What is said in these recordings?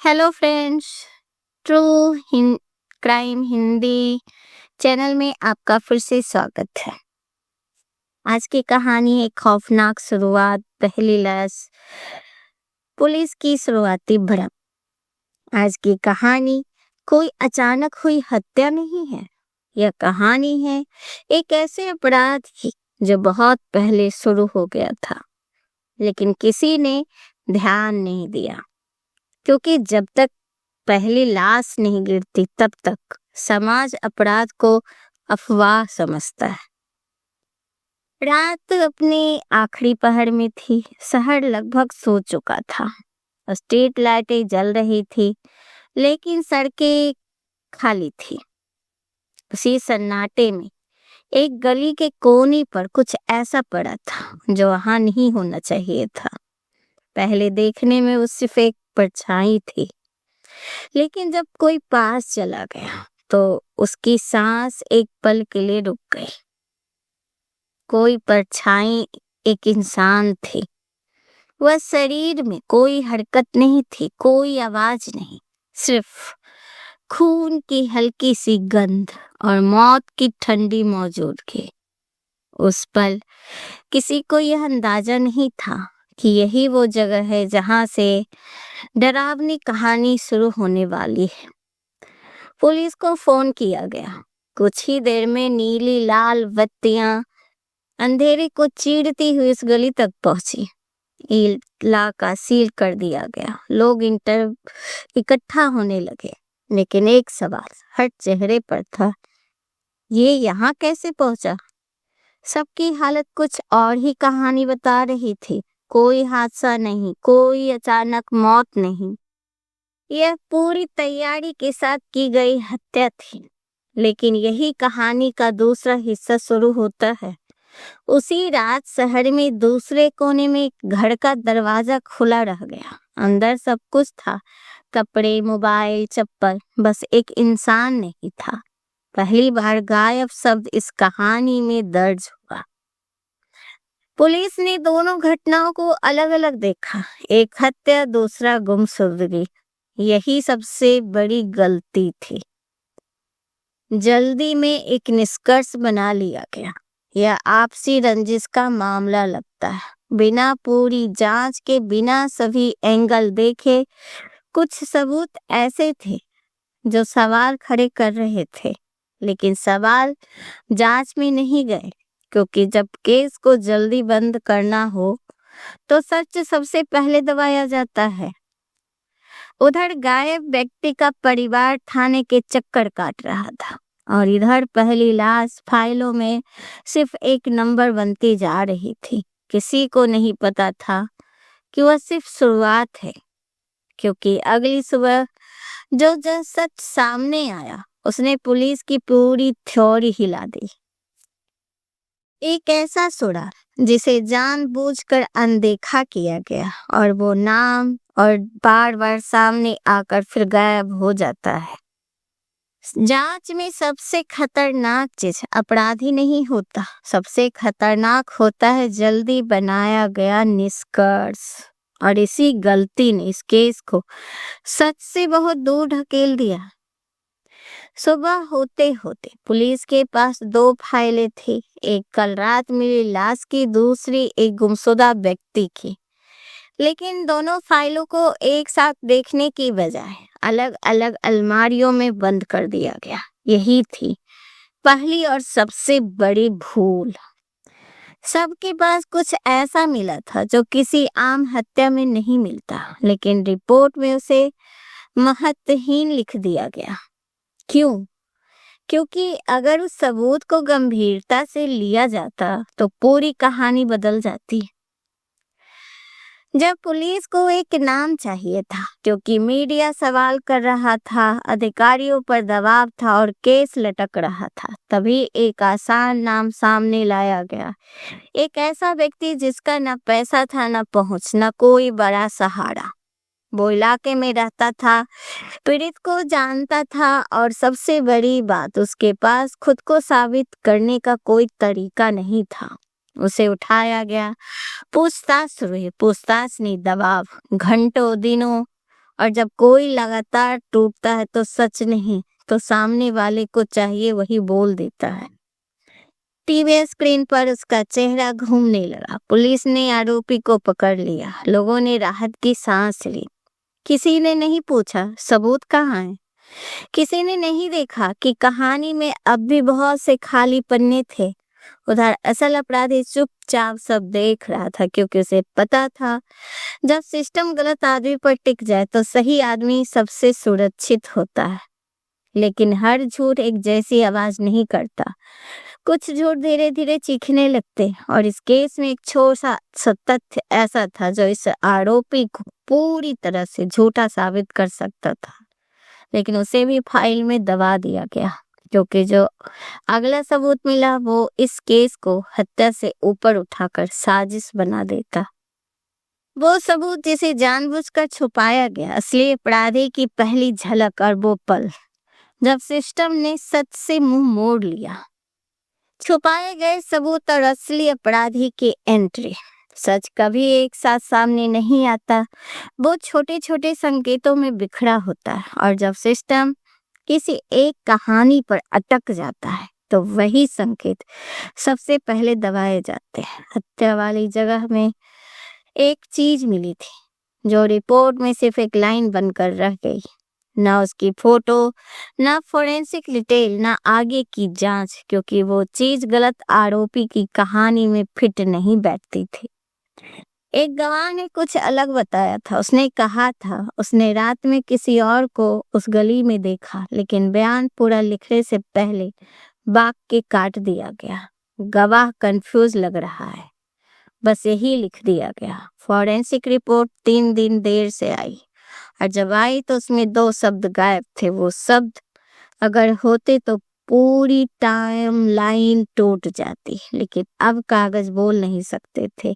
Hello friends, true हिं crime Hindi channel में आपका फिर से स्वागत है। आज की कहानी एक खौफनाक शुरुआत, पहली लाश, पुलिस की शुरुआती भड़क। आज की कहानी कोई अचानक हुई हत्या नहीं है। यह कहानी है एक ऐसे अपराध की जो बहुत पहले शुरू हो गया था, लेकिन किसी ने ध्यान नहीं दिया, क्योंकि जब तक पहली लाश नहीं गिरती तब तक समाज अपराध को अफवाह समझता है। रात अपने आखिरी पहर में थी। शहर लगभग सो चुका था। स्ट्रीट लाइटें जल रही थी, लेकिन सड़कें खाली थी। उसी सन्नाटे में एक गली के कोने पर कुछ ऐसा पड़ा था जो वहां नहीं होना चाहिए था। पहले देखने में वो सिर्फ एक परछाई थी, लेकिन जब कोई पास चला गया तो उसकी सांस एक पल के लिए रुक गई। कोई परछाई एक इंसान थी। वह शरीर में कोई हरकत नहीं थी, कोई आवाज नहीं, सिर्फ खून की हल्की सी गंध और मौत की ठंडी मौजूदगी। उस पल किसी को यह अंदाजा नहीं था कि यही वो जगह है जहां से डरावनी कहानी शुरू होने वाली है। पुलिस को फोन किया गया। कुछ ही देर में नीली लाल बत्तियां अंधेरे को चीरती हुई उस गली तक पहुंची। इलाका सील कर दिया गया। लोग इकट्ठा होने लगे, लेकिन एक सवाल हर चेहरे पर था, ये यहाँ कैसे पहुंचा? सबकी हालत कुछ और ही कहानी बता रही थी। कोई हादसा नहीं, कोई अचानक मौत नहीं, यह पूरी तैयारी के साथ की गई हत्या थी। लेकिन यही कहानी का दूसरा हिस्सा शुरू होता है। उसी रात शहर में दूसरे कोने में एक घर का दरवाजा खुला रह गया। अंदर सब कुछ था, कपड़े, मोबाइल, चप्पल, बस एक इंसान नहीं था। पहली बार गायब शब्द इस कहानी में दर्ज हुआ। पुलिस ने दोनों घटनाओं को अलग अलग देखा। एक हत्या, दूसरा गुमशुदगी। यही सबसे बड़ी गलती थी। जल्दी में एक निष्कर्ष बना लिया गया। यह आपसी रंजिश का मामला लगता है। बिना पूरी जांच के, बिना सभी एंगल देखे, कुछ सबूत ऐसे थे जो सवाल खड़े कर रहे थे, लेकिन सवाल जांच में नहीं गए, क्योंकि जब केस को जल्दी बंद करना हो तो सच सबसे पहले दबाया जाता है। उधर गायब व्यक्ति का परिवार थाने के चक्कर काट रहा था, और इधर पहली लाश फाइलों में सिर्फ एक नंबर बनती जा रही थी। किसी को नहीं पता था कि वह सिर्फ शुरुआत है, क्योंकि अगली सुबह जो सच सामने आया उसने पुलिस की पूरी थ्योरी हिला दी। एक ऐसा सुराग जिसे जानबूझकर अनदेखा किया गया, और वो नाम और बार बार सामने आकर फिर गायब हो जाता है। जांच में सबसे खतरनाक चीज अपराधी नहीं होता, सबसे खतरनाक होता है जल्दी बनाया गया निष्कर्ष। और इसी गलती ने इस केस को सच से बहुत दूर ढकेल दिया। सुबह होते होते पुलिस के पास दो फाइलें थी, एक कल रात मिली लाश की, दूसरी एक गुमशुदा व्यक्ति की। लेकिन दोनों फाइलों को एक साथ देखने की बजाय अलग अलग अलमारियों में बंद कर दिया गया। यही थी पहली और सबसे बड़ी भूल। सबके पास कुछ ऐसा मिला था जो किसी आम हत्या में नहीं मिलता, लेकिन रिपोर्ट में उसे महत्वहीन लिख दिया गया। क्यों? क्योंकि अगर उस सबूत को गंभीरता से लिया जाता तो पूरी कहानी बदल जाती। जब पुलिस को एक नाम चाहिए था, क्योंकि मीडिया सवाल कर रहा था, अधिकारियों पर दबाव था और केस लटक रहा था, तभी एक आसान नाम सामने लाया गया। एक ऐसा व्यक्ति जिसका न पैसा था, न पहुंच, न कोई बड़ा सहारा। वो इलाके में रहता था, पीड़ित को जानता था, और सबसे बड़ी बात, उसके पास खुद को साबित करने का कोई तरीका नहीं था। उसे उठाया गया, पूछताछ शुरू हुई। पूछताछ नहीं, दबाव। घंटों, दिनों और जब कोई लगातार टूटता है तो सच नहीं तो सामने वाले को चाहिए वही बोल देता है। टीवी स्क्रीन पर उसका चेहरा घूमने लगा। पुलिस ने आरोपी को पकड़ लिया। लोगों ने राहत की सांस ली। किसी ने नहीं पूछा सबूत कहाँ है। किसी ने नहीं देखा कि कहानी में अब भी बहुत से खाली पन्ने थे। उधर असल अपराधी चुपचाप सब देख रहा था, क्योंकि उसे पता था जब सिस्टम गलत आदमी पर टिक जाए तो सही आदमी सबसे सुरक्षित होता है। लेकिन हर झूठ एक जैसी आवाज नहीं करता। कुछ झूठ धीरे धीरे चीखने लगते, और इस केस में एक छोटा सा तथ्य ऐसा था जो इस आरोपी को पूरी तरह से झूठा साबित कर सकता था, लेकिन उसे भी फाइल में दबा दिया गया, क्योंकि जो अगला सबूत मिला वो इस केस को हत्या से ऊपर उठाकर साजिश बना देता। वो सबूत जिसे जानबूझकर छुपाया गया, असली अपराधी की पहली झलक, और वो पल जब सिस्टम ने सच से मुंह मोड़ लिया। छुपाए गए सबूत और असली अपराधी की एंट्री। सच कभी एक साथ सामने नहीं आता, वो छोटे छोटे संकेतों में बिखरा होता है, और जब सिस्टम किसी एक कहानी पर अटक जाता है तो वही संकेत सबसे पहले दबाए जाते हैं। हत्या वाली जगह में एक चीज मिली थी जो रिपोर्ट में सिर्फ एक लाइन बनकर रह गई। ना उसकी फोटो, ना फोरेंसिक डिटेल, ना आगे की जांच, क्योंकि वो चीज गलत आरोपी की कहानी में फिट नहीं बैठती थी। एक गवाह ने कुछ अलग बताया था। उसने कहा था उसने रात में किसी और को उस गली में देखा, लेकिन बयान पूरा लिखने से पहले बाग के काट दिया गया। गवाह कंफ्यूज लग रहा है, बस यही लिख दिया गया। फॉरेंसिक रिपोर्ट 3 दिन देर से आई, और जब आई तो उसमें 2 शब्द गायब थे। वो शब्द अगर होते तो पूरी टाइम लाइन टूट जाती, लेकिन अब कागज बोल नहीं सकते थे।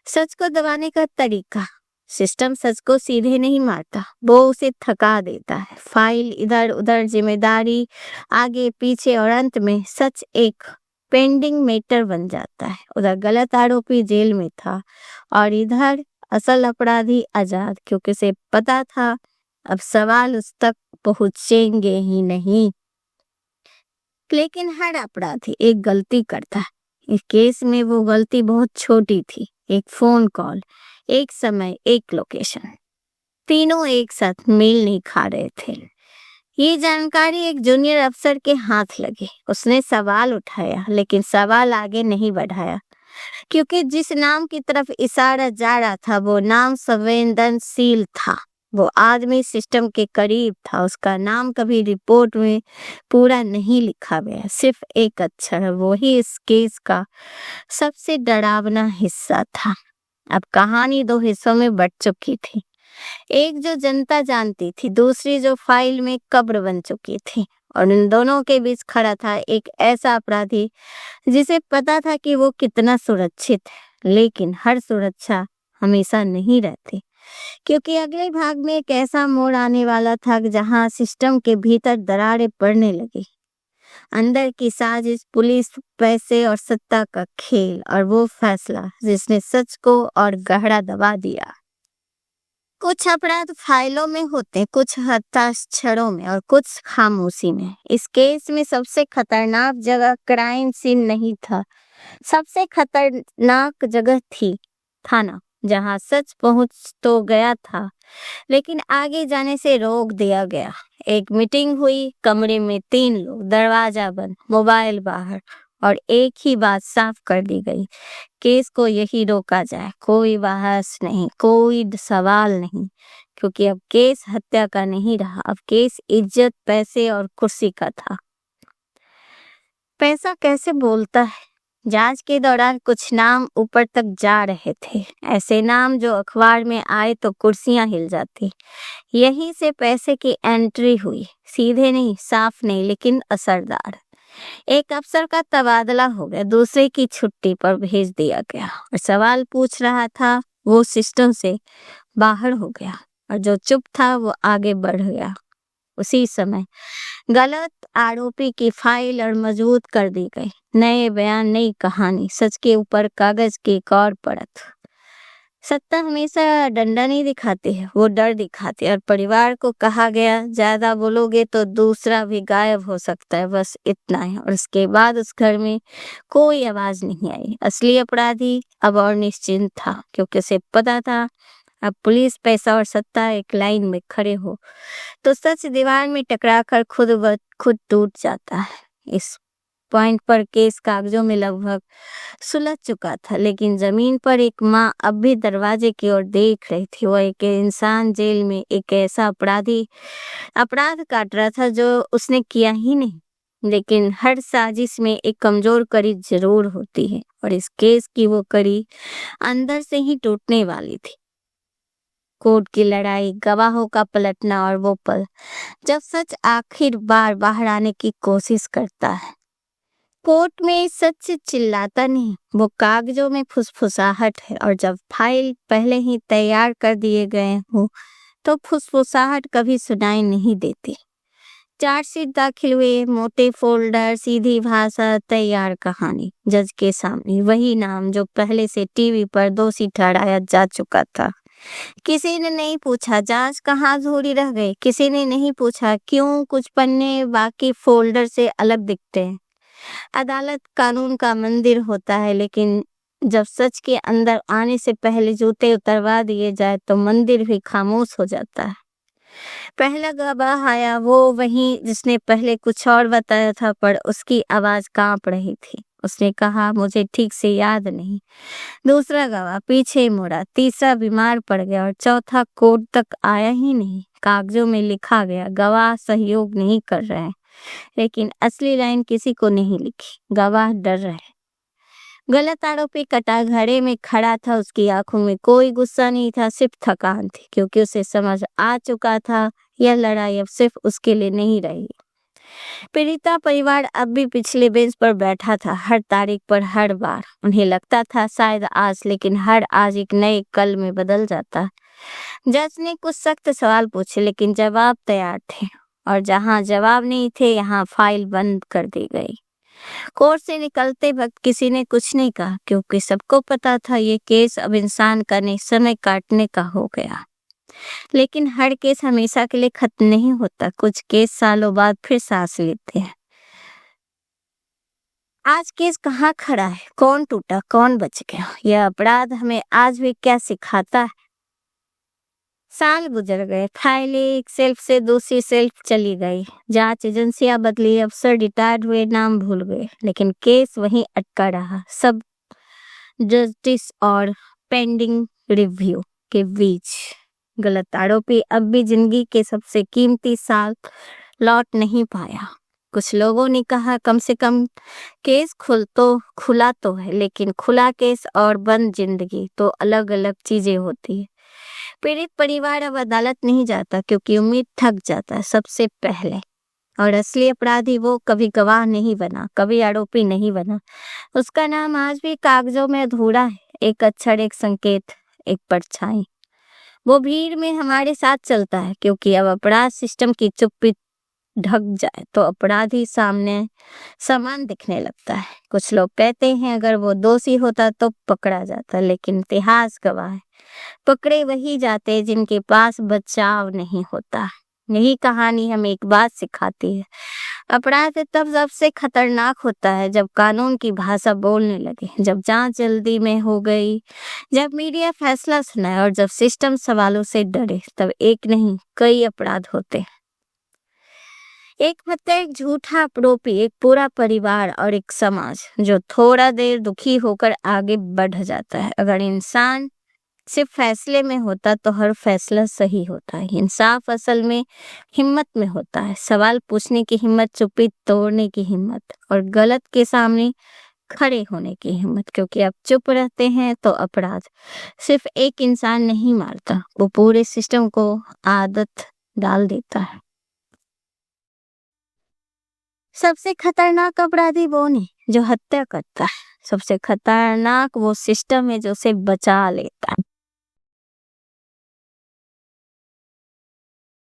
सच को दबाने का तरीका। सिस्टम सच को सीधे नहीं मारता, वो उसे थका देता है। फाइल इधर उधर, जिम्मेदारी आगे पीछे, और अंत में सच एक पेंडिंग मैटर बन जाता है। उधर गलत आरोपी जेल में था, और इधर असल अपराधी आजाद, क्योंकि उसे पता था अब सवाल उस तक पहुंचेंगे ही नहीं। लेकिन हर अपराधी एक गलती करता है। इस केस में वो गलती बहुत छोटी थी। एक फोन कॉल, एक समय, एक लोकेशन, तीनों एक साथ मेल नहीं खा रहे थे। ये जानकारी एक जूनियर अफसर के हाथ लगी। उसने सवाल उठाया, लेकिन सवाल आगे नहीं बढ़ाया, क्योंकि जिस नाम की तरफ इशारा जा रहा था वो नाम संवेदनशील था। वो आदमी सिस्टम के करीब था। उसका नाम कभी रिपोर्ट में पूरा नहीं लिखा गया, सिर्फ एक अक्षर। वही इस केस का सबसे डरावना हिस्सा था। अब कहानी 2 हिस्सों में बट चुकी थी। एक जो जनता जानती थी, दूसरी जो फाइल में कब्र बन चुकी थी, और इन दोनों के बीच खड़ा था एक ऐसा अपराधी जिसे पता था कि वो कितना सुरक्षित है। लेकिन हर सुरक्षा हमेशा नहीं रहती, क्योंकि अगले भाग में एक ऐसा मोड़ आने वाला था जहां सिस्टम के भीतर दरारें पड़ने लगी। अंदर की साजिश, पुलिस, पैसे और सत्ता का खेल, और वो फैसला जिसने सच को और गहरा दबा दिया। कुछ अपराध फाइलों में होते, कुछ हस्ताक्षरों में, और कुछ खामोशी में। इस केस में सबसे खतरनाक जगह क्राइम सीन नहीं था, सबसे खतरनाक जगह थी थाना, जहां सच पहुंच तो गया था, लेकिन आगे जाने से रोक दिया गया। एक मीटिंग हुई, कमरे में 3 लोग, दरवाजा बंद, मोबाइल बाहर, और एक ही बात साफ कर दी गई, केस को यही रोका जाए। कोई बहस नहीं, कोई सवाल नहीं, क्योंकि अब केस हत्या का नहीं रहा, अब केस इज्जत, पैसे और कुर्सी का था। पैसा कैसे बोलता है? जांच के दौरान कुछ नाम ऊपर तक जा रहे थे, ऐसे नाम जो अखबार में आए तो कुर्सियां हिल जाती। यहीं से पैसे की एंट्री हुई, सीधे नहीं, साफ नहीं, लेकिन असरदार। एक अफसर का तबादला हो गया, दूसरे की छुट्टी पर भेज दिया गया, और सवाल पूछ रहा था वो सिस्टम से बाहर हो गया, और जो चुप था वो आगे बढ़ गया। उसी समय गलत आरोपी की फाइल और मजबूत कर दी गई। नए बयान, नई कहानी, सच के ऊपर कागज की एक और परत। सत्ता हमेशा डंडा नहीं दिखाती है, वो डर दिखाती है। और परिवार को कहा गया ज्यादा बोलोगे तो दूसरा भी गायब हो सकता है, बस इतना ही। और उसके बाद उस घर में कोई आवाज नहीं आई। असली अपराधी अब और निश्चिंत था, क्योंकि उसे पता था अब पुलिस, पैसा और सत्ता एक लाइन में खड़े हो तो सच दीवार में टकरा कर खुद ब खुद टूट जाता है। इस पॉइंट पर केस कागजों में लगभग सुलझ चुका था, लेकिन जमीन पर एक माँ अब भी दरवाजे की ओर देख रही थी। वो एक इंसान जेल में एक ऐसा अपराधी अपराध काट रहा था जो उसने किया ही नहीं, लेकिन हर साजिश में एक कमजोर कड़ी जरूर होती है, और इस केस की वो कड़ी अंदर से ही टूटने वाली थी। कोर्ट की लड़ाई, गवाहों का पलटना, और वो पल जब सच आखिर बार बाहर आने की कोशिश करता है। कोर्ट में सच चिल्लाता नहीं, वो कागजों में फुसफुसाहट है, और जब फाइल पहले ही तैयार कर दिए गए हो तो फुसफुसाहट कभी सुनाई नहीं देती। चार्जशीट दाखिल हुए, मोटे फोल्डर, सीधी भाषा, तैयार कहानी। जज के सामने वही नाम जो पहले से टीवी पर दोषी ठहराया जा चुका था। किसी ने नहीं पूछा जांच कहाँ अधूरी रह गई, किसी ने नहीं पूछा क्यों कुछ पन्ने बाकी फोल्डर से अलग दिखते हैं। अदालत कानून का मंदिर होता है, लेकिन जब सच के अंदर आने से पहले जूते उतरवा दिए जाए तो मंदिर भी खामोश हो जाता है। पहला गवाह आया, वो वही जिसने पहले कुछ और बताया था, पर उसकी आवाज कांप रही थी। उसने कहा, मुझे ठीक से याद नहीं। दूसरा गवाह पीछे मुड़ा, तीसरा बीमार पड़ गया, और चौथा कोर्ट तक आया ही नहीं। कागजों में लिखा गया, गवाह सहयोग नहीं कर रहे हैं, लेकिन असली लाइन किसी को नहीं लिखी। गवाह डर रहे। गलत आरोपी कटाघरे में खड़ा था, उसकी आंखों में कोई गुस्सा नहीं था, सिर्फ थकान थी, क्योंकि उसे समझ आ चुका था यह लड़ाई अब सिर्फ उसके लिए नहीं रही। पीड़िता परिवार अब भी पिछले बेंच पर बैठा था, हर तारीख पर, हर बार। उन्हें लगता था शायद आज, लेकिन हर आज एक नए कल में बदल जाता। जज ने कुछ सख्त सवाल पूछे, लेकिन जवाब तैयार थे, और जहां जवाब नहीं थे यहाँ फाइल बंद कर दी गई। कोर्ट से निकलते वक्त किसी ने कुछ नहीं कहा, क्योंकि सबको पता था ये केस अब इंसान का नहीं, समय काटने का हो गया। लेकिन हर केस हमेशा के लिए खत्म नहीं होता। कुछ केस सालों बाद फिर सांस लेते हैं। आज केस कहाँ खड़ा है, कौन टूटा, कौन बच गया, यह अपराध हमें आज भी क्या सिखाता है। साल गुजर गए, फाइलें एक सेल्फ से दूसरी सेल्फ चली गई, जांच एजेंसियां बदली, अफसर रिटायर्ड हुए, नाम भूल गए, लेकिन केस वहीं अटका रहा। सब जस्टिस और पेंडिंग रिव्यू के बीच गलत आरोपी अब भी जिंदगी के सबसे कीमती साल लौट नहीं पाया। कुछ लोगों ने कहा, कम से कम केस खुला तो है, लेकिन खुला केस और बंद जिंदगी तो अलग अलग चीजें होती है। पीड़ित परिवार अब अदालत नहीं जाता, क्योंकि उम्मीद थक जाता है सबसे पहले। और असली अपराधी वो कभी गवाह नहीं बना, कभी आरोपी नहीं बना। उसका नाम आज भी कागजों में अधूरा है, एक अक्षर, एक संकेत, एक परछाई। वो भीड़ में हमारे साथ चलता है, क्योंकि अब अपराध सिस्टम की चुप्पी ढक जाए तो अपराधी सामने समान दिखने लगता है। कुछ लोग कहते हैं अगर वो दोषी होता तो पकड़ा जाता, लेकिन इतिहास गवाह है, पकड़े वही जाते जिनके पास बचाव नहीं होता। यही कहानी हमें एक बात सिखाती है, अपराध तब सबसे खतरनाक होता है जब कानून की भाषा बोलने लगे, जब जांच जल्दी में हो गई, जब मीडिया फैसला सुनाए, और जब सिस्टम सवालों से डरे। तब एक नहीं, कई अपराध होते हैं। एक हत्या, एक झूठा आरोपी, एक पूरा परिवार, और एक समाज जो थोड़ा देर दुखी होकर आगे बढ़ जाता है। अगर इंसान सिर्फ फैसले में होता तो हर फैसला सही होता है। इंसाफ असल में हिम्मत में होता है, सवाल पूछने की हिम्मत, चुप्पी तोड़ने की हिम्मत, और गलत के सामने खड़े होने की हिम्मत। क्योंकि आप चुप रहते हैं तो अपराध सिर्फ एक इंसान नहीं मारता, वो पूरे सिस्टम को आदत डाल देता है। सबसे खतरनाक अपराधी वो नहीं जो हत्या करता है, सबसे खतरनाक वो सिस्टम है जो उसे बचा लेता है।